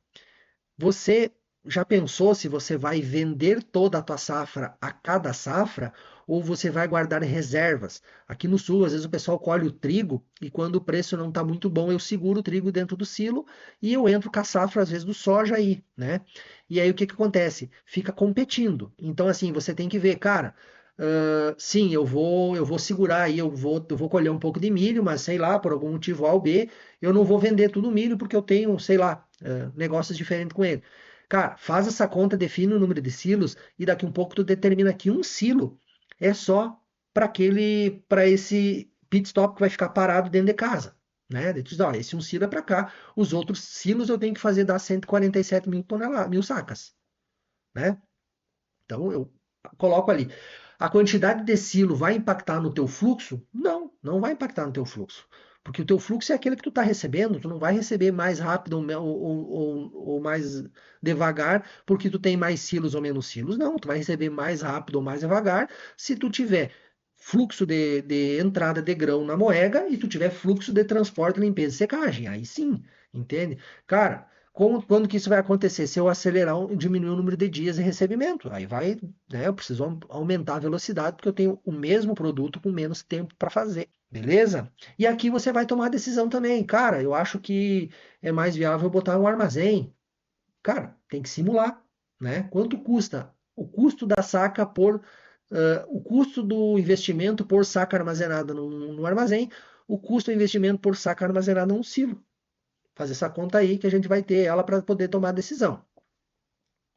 Você já pensou se você vai vender toda a tua safra a cada safra ou você vai guardar reservas? Aqui no sul, às vezes o pessoal colhe o trigo e quando o preço não está muito bom, eu seguro o trigo dentro do silo e eu entro com a safra, às vezes, do soja aí, né? E aí o que que acontece? Fica competindo. Então, assim, você tem que ver, cara, sim, eu vou segurar aí, eu vou colher um pouco de milho, mas sei lá, por algum motivo A ou B, eu não vou vender tudo o milho porque eu tenho, sei lá, negócios diferentes com ele. Cara, faz essa conta, define o número de silos e daqui um pouco tu determina que um silo é só para esse pit stop que vai ficar parado dentro de casa, né? Daí tu diz, ó, esse um silo é para cá, os outros silos eu tenho que fazer dar 147 mil toneladas, mil sacas, né? Então eu coloco ali. A quantidade de silo vai impactar no teu fluxo? Não, não vai impactar no teu fluxo. Porque o teu fluxo é aquele que tu está recebendo, tu não vai receber mais rápido ou mais devagar porque tu tem mais silos ou menos silos. Não, tu vai receber mais rápido ou mais devagar se tu tiver fluxo de entrada de grão na moega e tu tiver fluxo de transporte, limpeza e secagem. Aí sim, entende? Cara, quando que isso vai acontecer? Se eu acelerar, diminuir o número de dias de recebimento. Aí vai, né? Eu preciso aumentar a velocidade porque eu tenho o mesmo produto com menos tempo para fazer. Beleza? E aqui você vai tomar a decisão também. Cara, eu acho que é mais viável botar um armazém. Cara, tem que simular, né? Quanto custa? O custo da saca o custo do investimento por saca armazenada no armazém, o custo do investimento por saca armazenada num silo. Fazer essa conta aí que a gente vai ter ela para poder tomar a decisão.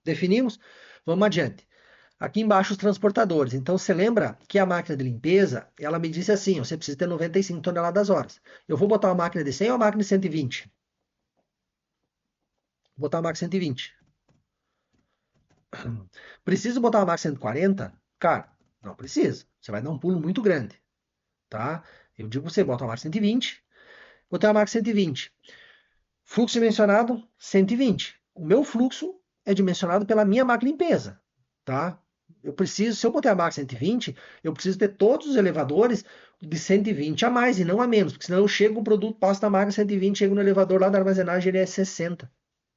Definimos? Vamos adiante. Aqui embaixo os transportadores. Então você lembra que a máquina de limpeza, ela me disse assim, você precisa ter 95 toneladas horas. Eu vou botar uma máquina de 100 ou uma máquina de 120? Vou botar uma máquina de 120. Preciso botar uma máquina de 140? Cara, não precisa. Você vai dar um pulo muito grande, tá? Eu digo você bota uma máquina de 120, botar uma máquina de 120. Fluxo dimensionado, 120. O meu fluxo é dimensionado pela minha máquina de limpeza, tá? Eu preciso, se eu botar a máquina 120, eu preciso ter todos os elevadores de 120 a mais e não a menos, porque senão eu chego, o produto passa da máquina 120, chego no elevador lá da armazenagem, ele é 60. O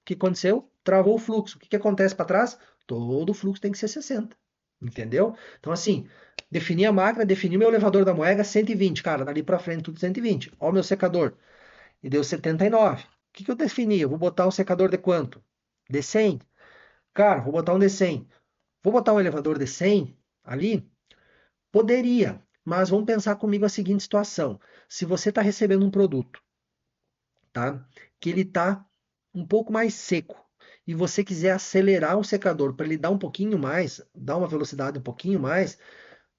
que aconteceu? Travou o fluxo. O que acontece para trás? Todo o fluxo tem que ser 60. Entendeu? Então, assim, defini a máquina, defini meu elevador da moeda 120. Cara, dali para frente tudo 120. Ó o meu secador. E deu 79. O que eu defini? Eu vou botar um secador de quanto? De 100. Cara, vou botar um D100. Vou botar um elevador D100 ali? Poderia, mas vamos pensar comigo a seguinte situação. Se você está recebendo um produto, tá? Que ele está um pouco mais seco e você quiser acelerar o secador para ele dar um pouquinho mais, dar uma velocidade um pouquinho mais,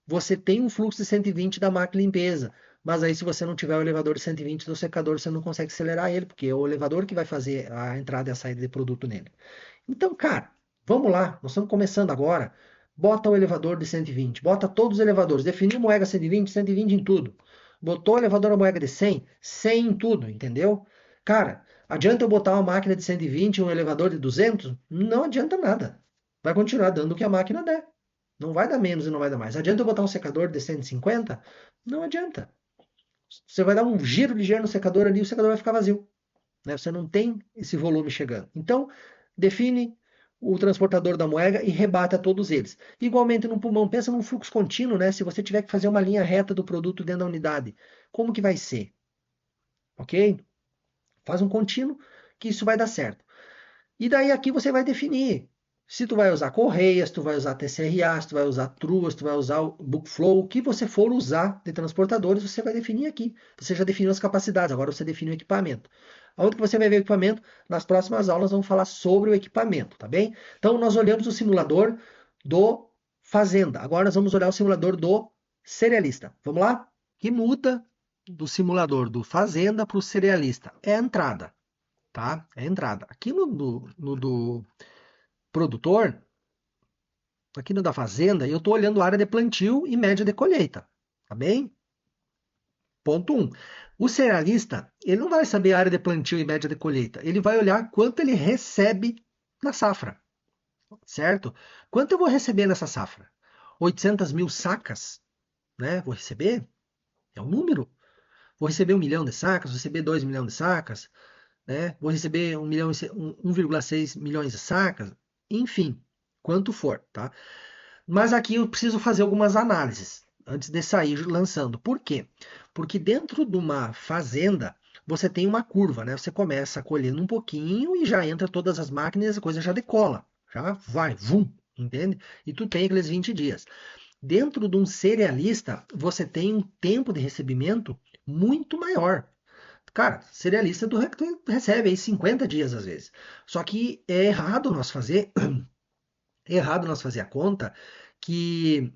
você tem um fluxo de 120 da máquina limpeza. Mas aí, se você não tiver o elevador de 120 do secador, você não consegue acelerar ele, porque é o elevador que vai fazer a entrada e a saída de produto nele. Então, cara, vamos lá, nós estamos começando agora. Bota o elevador de 120, bota todos os elevadores. Definiu moega 120, 120 em tudo. Botou o elevador a moega de 100, 100 em tudo, entendeu? Cara, adianta eu botar uma máquina de 120 e um elevador de 200? Não adianta nada. Vai continuar dando o que a máquina der. Não vai dar menos e não vai dar mais. Adianta eu botar um secador de 150? Não adianta. Você vai dar um giro ligeiro no secador ali e o secador vai ficar vazio, né? Você não tem esse volume chegando. Então, define o transportador da moeda e rebata todos eles. Igualmente no pulmão, pensa num fluxo contínuo, né? Se você tiver que fazer uma linha reta do produto dentro da unidade, como que vai ser? Ok? Faz um contínuo que isso vai dar certo. E daí aqui você vai definir se tu vai usar correias, tu vai usar TCRA, se tu vai usar truas, tu vai usar o Bookflow, o que você for usar de transportadores, você vai definir aqui. Você já definiu as capacidades, agora você define o equipamento. Aonde que você vai ver o equipamento? Nas próximas aulas vamos falar sobre o equipamento, tá bem? Então nós olhamos o simulador do Fazenda. Agora nós vamos olhar o simulador do Cerealista. Vamos lá? Que muda do simulador do Fazenda para o Cerealista? É a entrada, tá? É a entrada. Aqui no do produtor, aqui no da fazenda, eu estou olhando a área de plantio e média de colheita, tá bem? Ponto 1. O cerealista, ele não vai saber a área de plantio e média de colheita, ele vai olhar quanto ele recebe na safra, certo? Quanto eu vou receber nessa safra? 800 mil sacas, né? Vou receber? É um número. Vou receber 1 milhão de sacas, vou receber 2 milhões de sacas, né? Vou receber 1,6 milhões de sacas, enfim, quanto for, tá? Mas aqui eu preciso fazer algumas análises antes de sair lançando. Por quê? Porque dentro de uma fazenda você tem uma curva, né? Você começa colhendo um pouquinho e já entra todas as máquinas e a coisa já decola, já vai, vum, entende? E tu tem aqueles 20 dias. Dentro de um cerealista, você tem um tempo de recebimento muito maior. Cara, cerealista tu recebe aí 50 dias às vezes. Só que é errado nós fazer a conta que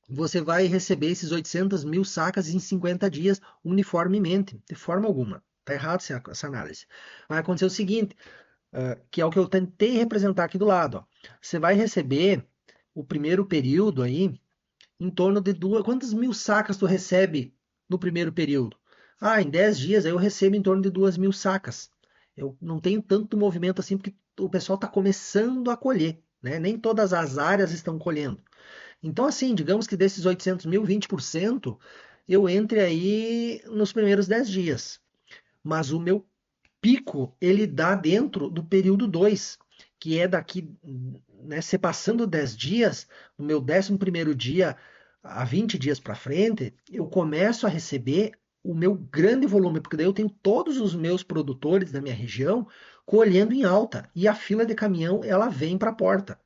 você vai receber esses 800 mil sacas em 50 dias uniformemente, de forma alguma. Está errado essa análise. Vai acontecer o seguinte, que é o que eu tentei representar aqui do lado. Ó. Você vai receber o primeiro período aí em torno de duas. Quantas mil sacas tu recebe no primeiro período? Ah, em 10 dias aí eu recebo em torno de 2.000 sacas. Eu não tenho tanto movimento assim porque o pessoal está começando a colher, né? Nem todas as áreas estão colhendo. Então, assim, digamos que desses 800 mil, 20%, eu entre aí nos primeiros 10 dias. Mas o meu pico, ele dá dentro do período 2, que é daqui, né, se passando 10 dias, no meu 11º dia, a 20 dias para frente, eu começo a receber o meu grande volume, porque daí eu tenho todos os meus produtores da minha região colhendo em alta, e a fila de caminhão, ela vem para a porta.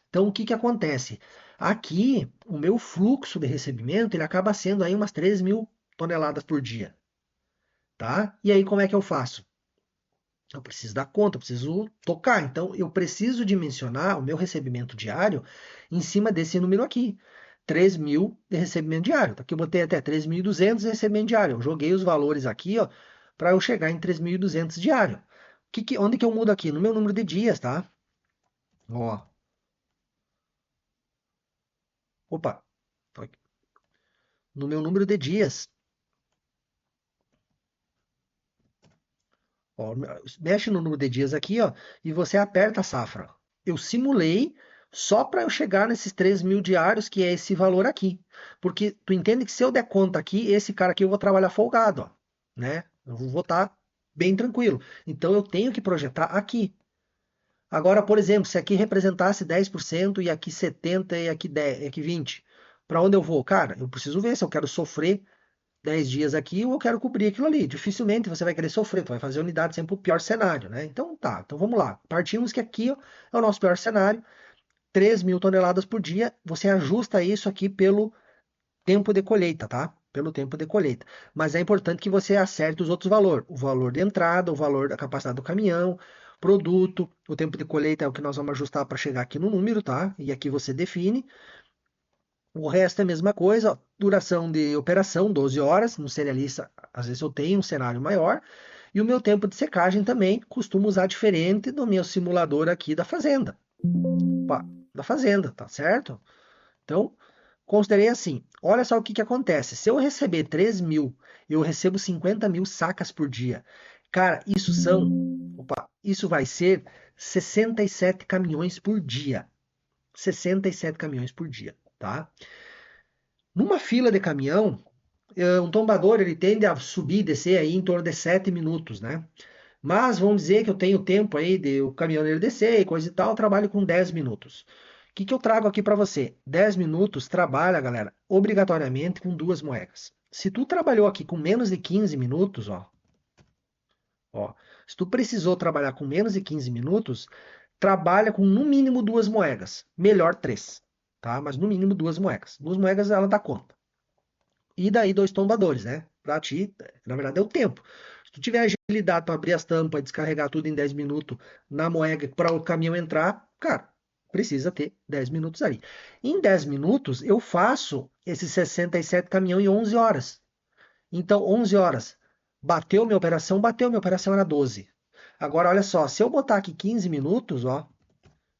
Então, o que que acontece? Aqui, o meu fluxo de recebimento, ele acaba sendo aí umas 3.000 toneladas por dia, tá? E aí, como é que eu faço? Eu preciso dar conta, eu preciso tocar. Então, eu preciso dimensionar o meu recebimento diário em cima desse número aqui. 3.000 de recebimento diário. Aqui eu botei até 3.200 de recebimento diário. Eu joguei os valores aqui, ó, para eu chegar em 3.200 diário. Onde que eu mudo aqui? No meu número de dias, tá? Ó, opa, no meu número de dias. Ó, mexe no número de dias aqui, ó, e você aperta a safra. Eu simulei só para eu chegar nesses 3.000 diários, que é esse valor aqui. Porque tu entende que se eu der conta aqui, esse cara aqui eu vou trabalhar folgado, ó, né? Eu vou estar bem tranquilo. Então eu tenho que projetar aqui. Agora, por exemplo, se aqui representasse 10% e aqui 70% e aqui 10, e aqui 20%, para onde eu vou? Cara, eu preciso ver se eu quero sofrer 10 dias aqui, eu quero cobrir aquilo ali. Dificilmente você vai querer sofrer, tu vai fazer a unidade sempre o pior cenário, né? Então tá, então vamos lá. Partimos que aqui ó, é o nosso pior cenário, 3.000 toneladas por dia. Você ajusta isso aqui pelo tempo de colheita, tá? Pelo tempo de colheita. Mas é importante que você acerte os outros valores. O valor de entrada, o valor da capacidade do caminhão, produto, o tempo de colheita é o que nós vamos ajustar para chegar aqui no número, tá? E aqui você define. O resto é a mesma coisa, duração de operação, 12 horas, no cerealista, às vezes eu tenho um cenário maior, e o meu tempo de secagem também costumo usar diferente do meu simulador aqui da fazenda. Opa, da fazenda, tá certo? Então, considerei assim, olha só o que que acontece, se eu receber 3.000, eu recebo 50.000 sacas por dia. Cara, isso vai ser 67 caminhões por dia. 67 caminhões por dia, tá? Numa fila de caminhão, um tombador ele tende a subir e descer aí em torno de 7 minutos, né? Mas vamos dizer que eu tenho tempo aí de o caminhoneiro descer e coisa e tal, eu trabalho com 10 minutos. O que que eu trago aqui para você? 10 minutos trabalha, galera, obrigatoriamente com duas moedas. Se tu trabalhou aqui com menos de 15 minutos, ó, se tu precisou trabalhar com menos de 15 minutos, trabalha com no mínimo duas moedas, melhor três, tá? Mas no mínimo duas moedas. Duas moedas ela dá conta. E daí dois tombadores, né? Pra ti, na verdade, é o tempo. Se tu tiver agilidade para abrir as tampas e descarregar tudo em 10 minutos na moega para o caminhão entrar, cara, precisa ter 10 minutos ali. Em 10 minutos, eu faço esses 67 caminhão em 11 horas. Então, 11 horas. Bateu minha operação era 12. Agora, olha só, se eu botar aqui 15 minutos, ó,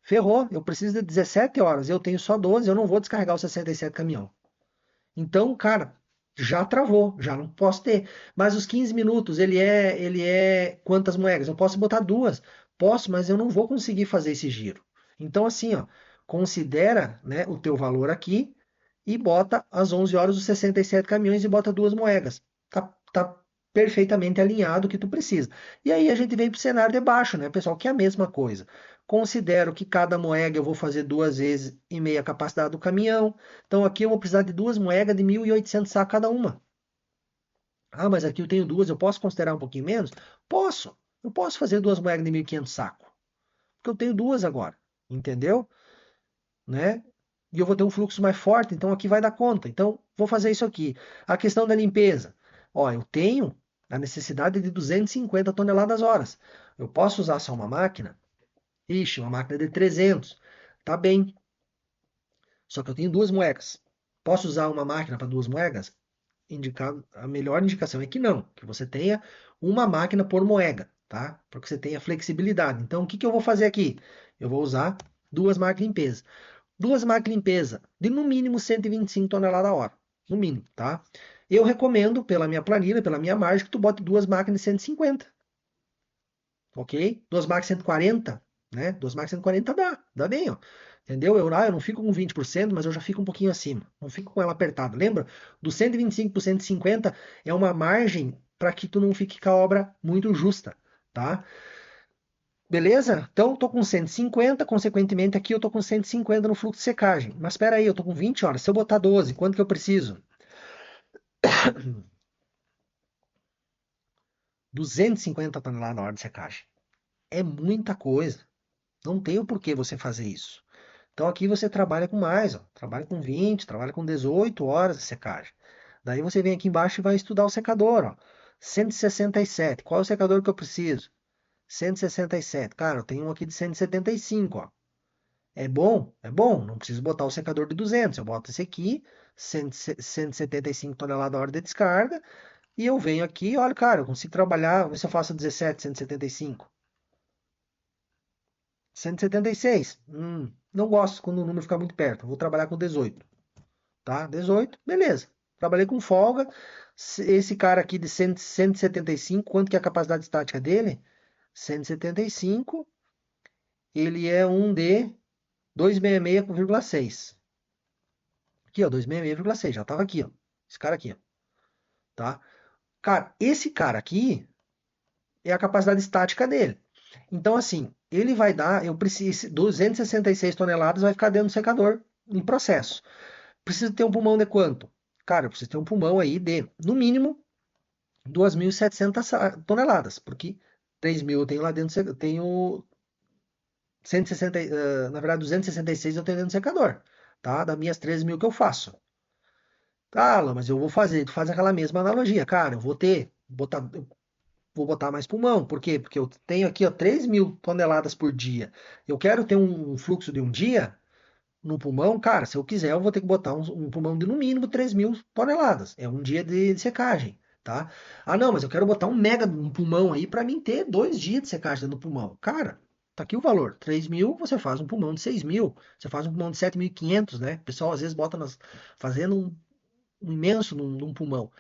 ferrou. Eu preciso de 17 horas, eu tenho só 12, eu não vou descarregar os 67 caminhão. Então, cara, já travou, já não posso ter. Mas os 15 minutos, ele é quantas moedas? Eu posso botar duas. Posso, mas eu não vou conseguir fazer esse giro. Então, assim, ó, considera, né, o teu valor aqui e bota às 11 horas os 67 caminhões e bota duas moedas. Tá perfeitamente alinhado o que tu precisa. E aí a gente vem para o cenário de baixo, né, pessoal, que é a mesma coisa. Considero que cada moeda eu vou fazer duas vezes e meia a capacidade do caminhão. Então aqui eu vou precisar de duas moedas de 1.800 sacos cada uma. Ah, mas aqui eu tenho duas, eu posso considerar um pouquinho menos? Posso. Eu posso fazer duas moedas de 1.500 sacos. Porque eu tenho duas agora. Entendeu? Né? E eu vou ter um fluxo mais forte, então aqui vai dar conta. Então, vou fazer isso aqui. A questão da limpeza. Ó, eu tenho a necessidade de 250 toneladas horas. Eu posso usar só uma máquina? Ixi, uma máquina de 300. Tá bem. Só que eu tenho duas moedas. Posso usar uma máquina para duas moedas? A melhor indicação é que não, que você tenha uma máquina por moeda, tá? Para que você tenha flexibilidade. Então, o que que eu vou fazer aqui? Eu vou usar duas máquinas de limpeza. Duas máquinas de limpeza de no mínimo 125 toneladas a hora. No mínimo, tá? Eu recomendo, pela minha planilha, pela minha margem, que tu bote duas máquinas de 150. Ok? Duas máquinas de 140, né? Duas máquinas de 140 dá bem, ó. Entendeu? Eu não fico com 20%, mas eu já fico um pouquinho acima. Não fico com ela apertada. Lembra? Do 125 por 150 é uma margem para que tu não fique com a obra muito justa, tá? Beleza? Então, tô com 150, consequentemente aqui eu tô com 150 no fluxo de secagem. Mas espera aí, eu tô com 20 horas. Se eu botar 12, quanto que eu preciso? 250 toneladas na hora de secagem. É muita coisa. Não tem o porquê você fazer isso. Então aqui você trabalha com mais, ó. Trabalha com 20, trabalha com 18 horas de secagem. Daí você vem aqui embaixo e vai estudar o secador, ó. 167. Qual é o secador que eu preciso? 167. Cara, eu tenho um aqui de 175, ó. É bom? É bom. Não preciso botar o secador de 200. Eu boto esse aqui, 175 toneladas a hora de descarga, e eu venho aqui, olha, cara, eu consigo trabalhar, vê se eu faço 17, 175. 176. Não gosto quando o número fica muito perto. Vou trabalhar com 18. Tá? 18, beleza. Trabalhei com folga. Esse cara aqui de 175, quanto que é a capacidade estática dele? 175. Ele é um de 266,6. Aqui, ó, 266,6. Já tava aqui, ó. Esse cara aqui, ó. Tá? Cara, esse cara aqui é a capacidade estática dele. Então, assim, ele vai dar, eu preciso, 266 toneladas vai ficar dentro do secador em processo. Preciso ter um pulmão de quanto? Cara, eu preciso ter um pulmão aí de, no mínimo, 2.700 toneladas, porque 3.000 eu tenho lá dentro, eu tenho 160, na verdade 266 eu tenho dentro do secador, tá? Das minhas 13.000 que eu faço. Ah, Alan, mas eu vou fazer, tu faz aquela mesma analogia, cara, eu vou ter, vou botar mais pulmão, por quê? Porque eu tenho aqui, ó, 3.000 toneladas por dia. Eu quero ter um fluxo de um dia no pulmão, cara, se eu quiser, eu vou ter que botar um pulmão de no mínimo 3.000 toneladas. É um dia de secagem, tá? Ah, não, mas eu quero botar um pulmão aí para mim ter 2 dias de secagem no pulmão. Cara, tá aqui o valor. 3.000, você faz um pulmão de 6.000. Você faz um pulmão de 7.500, né? O pessoal às vezes bota fazendo um imenso num pulmão.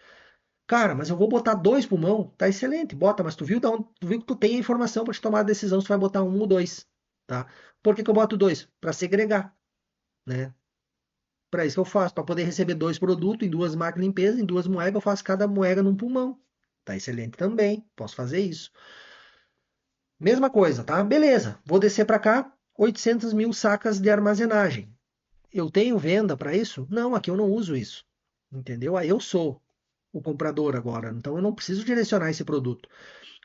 Cara, mas eu vou botar 2 pulmão, tá excelente, bota, mas tu viu que tu tem a informação para te tomar a decisão se tu vai botar um ou dois, tá? Por que que eu boto dois? Para segregar, né? Para isso que eu faço, para poder receber 2 produtos em 2 máquinas de limpeza, em 2 moedas, eu faço cada moeda num pulmão. Tá excelente também, posso fazer isso. Mesma coisa, tá? Beleza, vou descer para cá, 800.000 sacas de armazenagem. Eu tenho venda para isso? Não, aqui eu não uso isso. Entendeu? Aí eu sou o comprador agora, então eu não preciso direcionar esse produto.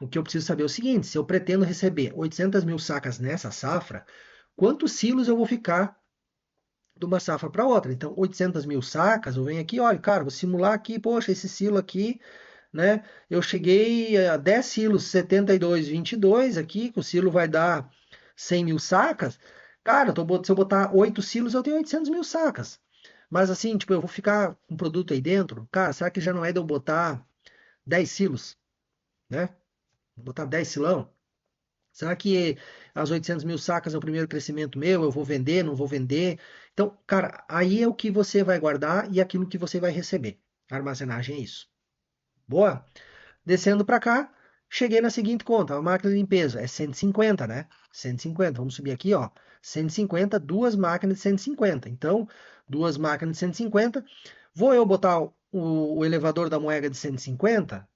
O que eu preciso saber é o seguinte: se eu pretendo receber 800.000 sacas nessa safra, quantos silos eu vou ficar de uma safra para outra? Então, 800.000 sacas, eu venho aqui, olha, cara, vou simular aqui, poxa, esse silo aqui, né? Eu cheguei a 10 silos, 72, 22 aqui, que o silo vai dar 100.000 sacas. Cara, se eu botar 8 silos, eu tenho 800.000 sacas. Mas assim, tipo, eu vou ficar com um produto aí dentro, cara, será que já não é de eu botar 10 silos, né? Vou botar 10 silão? Será que as 800.000 sacas é o primeiro crescimento meu? Eu vou vender, não vou vender? Então, cara, aí é o que você vai guardar e aquilo que você vai receber. A armazenagem é isso. Boa? Descendo para cá, cheguei na seguinte conta. A máquina de limpeza é 150, né? 150. Vamos subir aqui, ó. 150, 2 máquinas de 150. Então, 2 máquinas de 150. Vou eu botar o elevador da moeda de 150?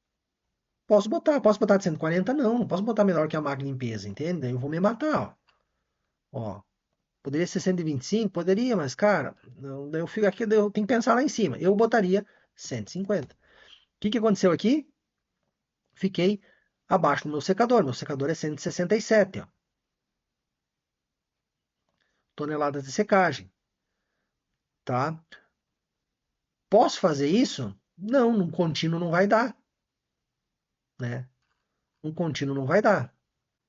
Posso botar de 140? Não, não posso botar menor que a máquina de limpeza, entende? Daí eu vou me matar, ó. Ó, poderia ser 125? Poderia, mas, cara, não, daí eu fico aqui, daí eu tenho que pensar lá em cima. Eu botaria 150. O que que aconteceu aqui? Fiquei abaixo do meu secador. Meu secador é 167, ó, toneladas de secagem, tá? Posso fazer isso? Não, num contínuo não vai dar, né? Um contínuo não vai dar.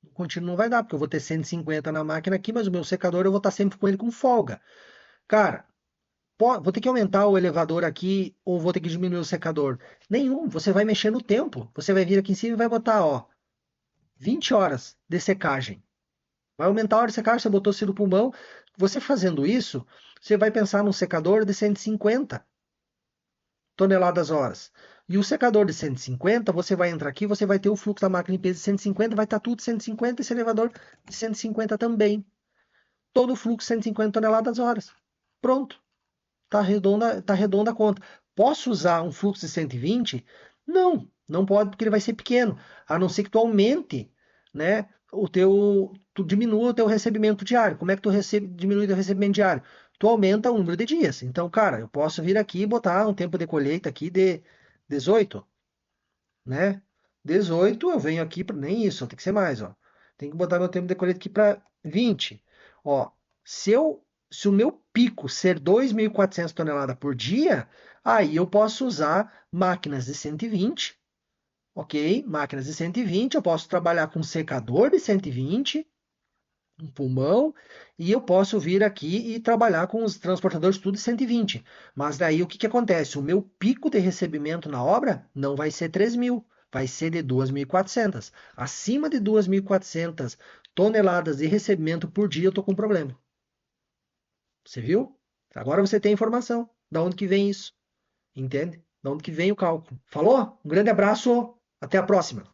Um contínuo não vai dar, porque eu vou ter 150 na máquina aqui, mas o meu secador eu vou estar sempre com ele com folga. Cara, vou ter que aumentar o elevador aqui ou vou ter que diminuir o secador? Nenhum, você vai mexer no tempo. Você vai vir aqui em cima e vai botar, ó, 20 horas de secagem. Vai aumentar a hora de secagem, você botou ciro pulmão. Você fazendo isso, você vai pensar num secador de 150 toneladas horas. E o secador de 150, você vai entrar aqui, você vai ter o fluxo da máquina de limpeza de 150, vai estar tudo 150, esse elevador de 150 também. Todo o fluxo 150 toneladas horas. Pronto. Tá redonda a conta. Posso usar um fluxo de 120? Não, não pode porque ele vai ser pequeno, a não ser que tu aumente, né, tu diminua o teu recebimento diário. Como é que diminui o teu recebimento diário? Tu aumenta o número de dias. Então, cara, eu posso vir aqui e botar um tempo de colheita aqui de 18, né? 18, eu venho aqui para nem isso, tem que ser mais, ó. Tem que botar meu tempo de colheita aqui para 20. Ó, se o meu pico ser 2.400 toneladas por dia, aí eu posso usar máquinas de 120, ok? Máquinas de 120, eu posso trabalhar com um secador de 120, um pulmão, e eu posso vir aqui e trabalhar com os transportadores tudo de 120. Mas daí o que que acontece? O meu pico de recebimento na obra não vai ser 3.000, vai ser de 2.400. Acima de 2.400 toneladas de recebimento por dia, eu estou com problema. Você viu? Agora você tem informação. Da onde que vem isso? Entende? Da onde que vem o cálculo? Falou? Um grande abraço. Até a próxima.